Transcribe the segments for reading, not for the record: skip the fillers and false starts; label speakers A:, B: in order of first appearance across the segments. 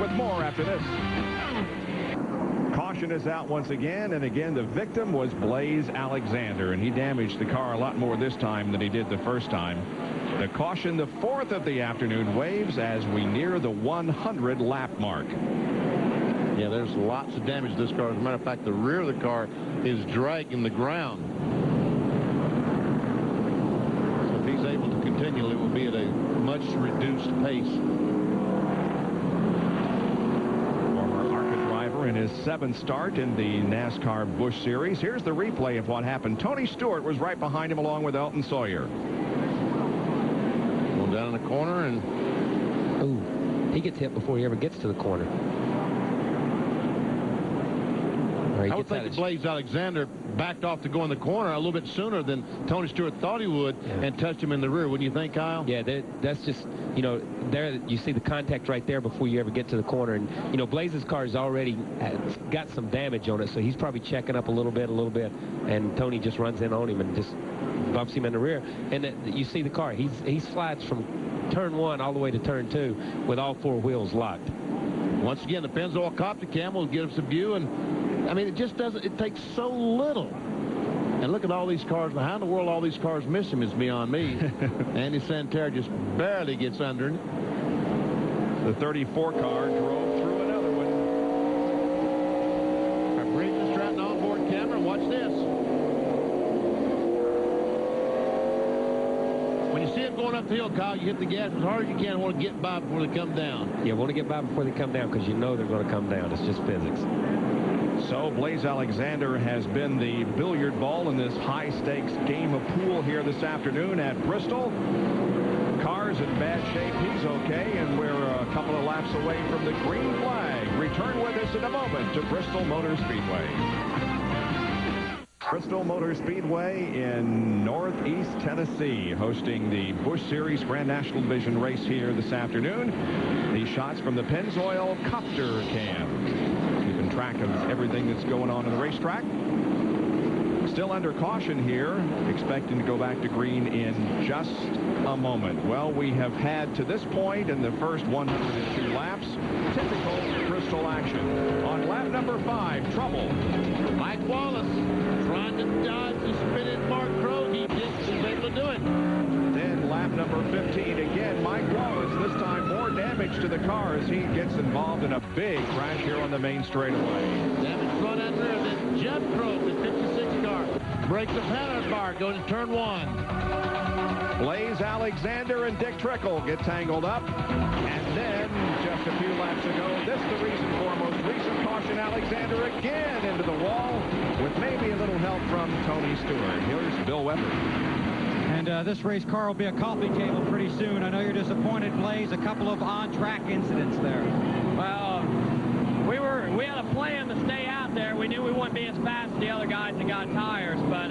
A: with more after this. Caution is out once again, and again the victim was Blaise Alexander, and he damaged the car a lot more this time than he did the first time. The caution, the fourth of the afternoon, waves as we near the 100 lap mark.
B: Yeah, there's lots of damage to this car. As a matter of fact, the rear of the car is dragging the ground. So if he's able to continue, it will be at a much reduced pace.
A: In his 7th start in the NASCAR Busch Series. Here's the replay of what happened. Tony Stewart was right behind him along with Elton Sawyer.
B: Going down in the corner, and
C: ooh, he gets hit before he ever gets to the corner.
B: I would think that Blaise Alexander backed off to go in the corner a little bit sooner than Tony Stewart thought he would, and touched him in the rear. Wouldn't you think, Kyle?
C: Yeah, that's just, you know, there you see the contact right there before you ever get to the corner. And, you know, Blaise's car has already got some damage on it, so he's probably checking up a little bit. And Tony just runs in on him and just bumps him in the rear. And you see the car. He slides from turn 1 all the way to turn 2 with all 4 wheels locked.
B: Once again, the Pennzoil copter cam will give us a view, and I mean, it just doesn't, it takes so little. And look at all these cars. How in the world all these cars miss him is beyond me. Andy Santerre just barely gets under it.
A: The 34 car drove through another one.
B: Our bridge is strapped an onboard camera, and watch this. When you see them going up the hill, Kyle, you hit the gas as hard as you can and want to get by before they come down.
C: Yeah, want to get by before they come down because you know they're going to come down. It's just physics.
A: So Blaise Alexander has been the billiard ball in this high-stakes game of pool here this afternoon at Bristol. Car's in bad shape. He's okay, and we're a couple of laps away from the green flag. Return with us in a moment to Bristol Motor Speedway. Bristol Motor Speedway in Northeast Tennessee, hosting the Busch Series Grand National Division race here this afternoon. These shots from the Pennzoil copter cam. Track of everything that's going on in the racetrack. Still under caution here, expecting to go back to green in just a moment. Well, we have had to this point in the first 102 laps typical Bristol action. On lap number 5, trouble.
B: Mike Wallace trying to dodge the spinning Mark Crowe. He just was able to do it.
A: Then lap number 15 again, Mike Wallace, this time more damage to the car as he gets involved in a big crash here on the main straightaway.
B: Damage front and rear. Then Jeff Crowe, the 56 car, breaks the pattern bar, goes to turn 1.
A: Blaise Alexander and Dick Trickle get tangled up. And then, just a few laps ago, this is the reason for most recent caution. Alexander again into the wall with maybe a little help from Tony Stewart. Here's Bill Weber.
D: And this race car will be a coffee table pretty soon. I know you're disappointed, Blaise. A couple of on-track incidents there.
E: Well, we had a plan to stay out there. We knew we wouldn't be as fast as the other guys that got tires, but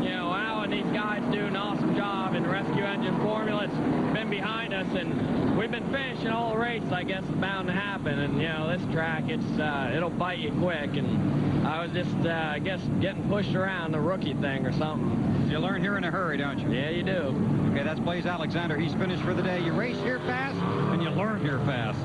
E: you know, Al and these guys do an awesome job in the rescue engine formula. It's been behind us, and we've been finishing all the races. I guess it's bound to happen. And you know, this track, it'll bite you quick. And I was just, I guess, getting pushed around the rookie thing or something.
D: You learn here in a hurry, don't you?
E: Yeah, you do.
D: Okay, that's Blaise Alexander. He's finished for the day. You race here fast, and you learn here fast.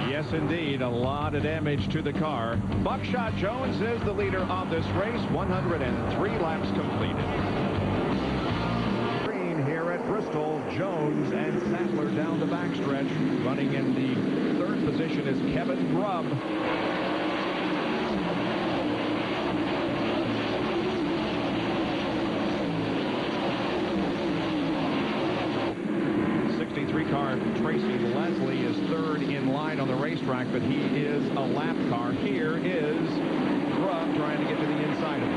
A: Yes, indeed. A lot of damage to the car. Buckshot Jones is the leader of this race. 103 laps completed. Green here at Bristol. Jones and Sattler down the backstretch. Running in the 3rd position is Kevin Grubb. Car Tracy Leslie is 3rd in line on the racetrack, but he is a lap car. Here is Grubb trying to get to the inside of it.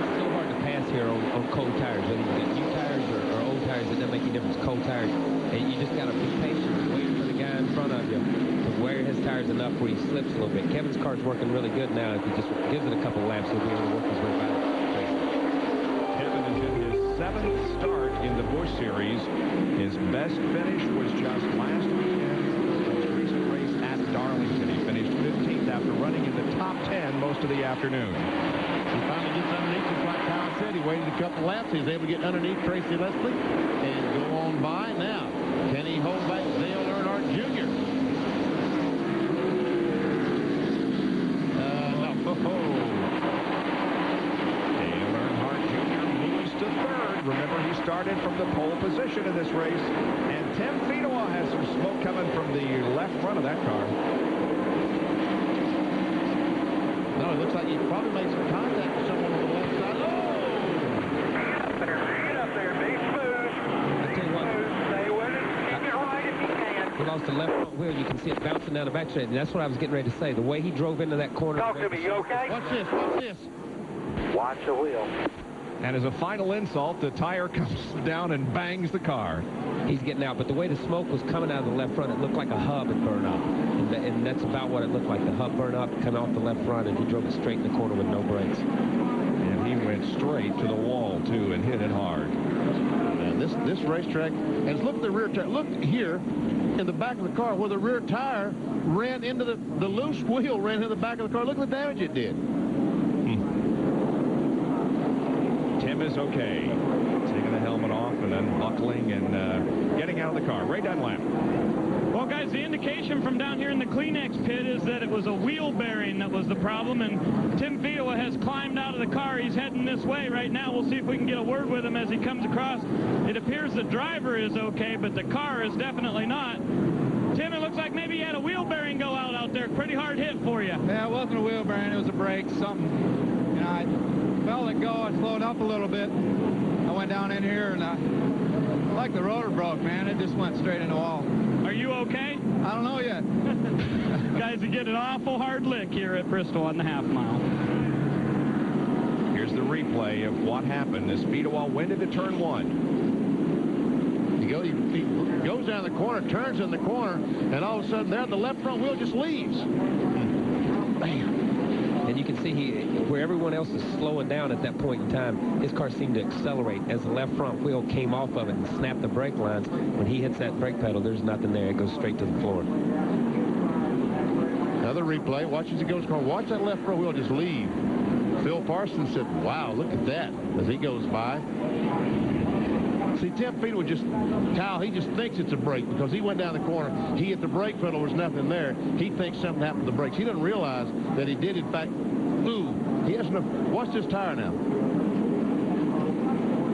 C: It's so hard to pass here on cold tires. Whether you get new tires or old tires, it doesn't make any difference. Cold tires, and you just got to be patient, waiting for the guy in front of you to wear his tires enough where he slips a little bit. Kevin's car's working really good now. If he just gives it a couple laps, he'll be able to work his way back.
A: Kevin is in his 7th start in the Busch Series. His best finish was just last weekend's most recent race at Darlington. He finished 15th after running in the top 10 most of the afternoon.
B: He finally gets underneath, just like Kyle said. He waited a couple laps. He was able to get underneath Tracy Leslie and go on by. Now
A: started from the pole position in this race. And Tim Fedewa has some smoke coming from the left front of that car.
B: No, it looks like he probably made some contact with someone on the left side. Oh!
F: Get up there, be smooth.
C: I tell you what.
F: Stay with it. Keep it right if you can.
C: He lost the left front wheel. You can see it bouncing down the backstretch. And that's what I was getting ready to say. The way he drove into that corner.
F: Talk to me, you okay?
B: Watch this, watch this.
F: Watch the wheel.
A: And as a final insult, the tire comes down and bangs the car.
C: He's getting out, but the way the smoke was coming out of the left front, it looked like a hub had burned up. And that's about what it looked like. The hub burned up, coming off the left front, and he drove it straight in the corner with no brakes.
A: And he went straight to the wall, too, and hit it hard.
B: And this racetrack, and look at the rear tire. Look here in the back of the car where the rear tire ran into the loose wheel, ran into the back of the car. Look at the damage it did.
A: Tim is okay. Taking the helmet off and unbuckling and getting out of the car. Ray Dunlap.
G: Well, guys, the indication from down here in the Kleenex pit is that it was a wheel bearing that was the problem, and Tim Fedewa has climbed out of the car. He's heading this way right now. We'll see if we can get a word with him as he comes across. It appears the driver is okay, but the car is definitely not. Tim, it looks like maybe you had a wheel bearing go out there. Pretty hard hit for you.
H: Yeah, it wasn't a wheel bearing. It was a brake, something. You know, I felt it go. I slowed up a little bit. I went down in here, and like the rotor broke, man. It just went straight in the wall.
G: Are you okay?
H: I don't know yet.
G: Guys, you get an awful hard lick here at Bristol on the half mile.
A: Here's the replay of what happened as Fedewa went into turn one.
B: He goes down the corner, turns in the corner, and all of a sudden there, the left front wheel just leaves. Bam.
C: And you can see where everyone else is slowing down at that point in time, his car seemed to accelerate as the left front wheel came off of it and snapped the brake lines. When he hits that brake pedal, there's nothing there. It goes straight to the floor.
B: Another replay. Watch as he goes. Watch that left front wheel just leave. Phil Parsons said, wow, look at that, as he goes by. See, Tim Fedewa he just thinks it's a brake because he went down the corner. He hit the brake pedal. There was nothing there. He thinks something happened to the brakes. He doesn't realize that he did, in fact, he has enough. Watch this tire now.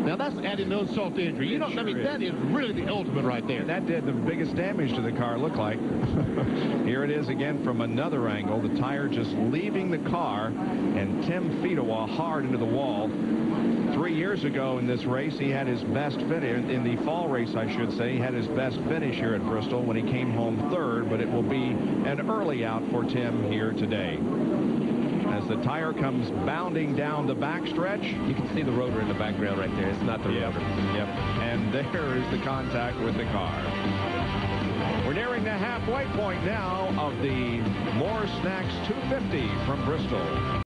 B: Now, that's adding no insult to injury. You know, I mean, that is really the ultimate right there.
A: And that did the biggest damage to the car, looked like. Here it is again from another angle. The tire just leaving the car, and Tim Fedewa hard into the wall. 3 years ago in this race, he had his best finish, in the fall race, I should say, he had his best finish here at Bristol when he came home third, but it will be an early out for Tim here today. As the tire comes bounding down the backstretch.
C: You can see the rotor in the background right there. It's not the rotor.
A: Yep. And there is the contact with the car. We're nearing the halfway point now of the More Snacks 250 from Bristol.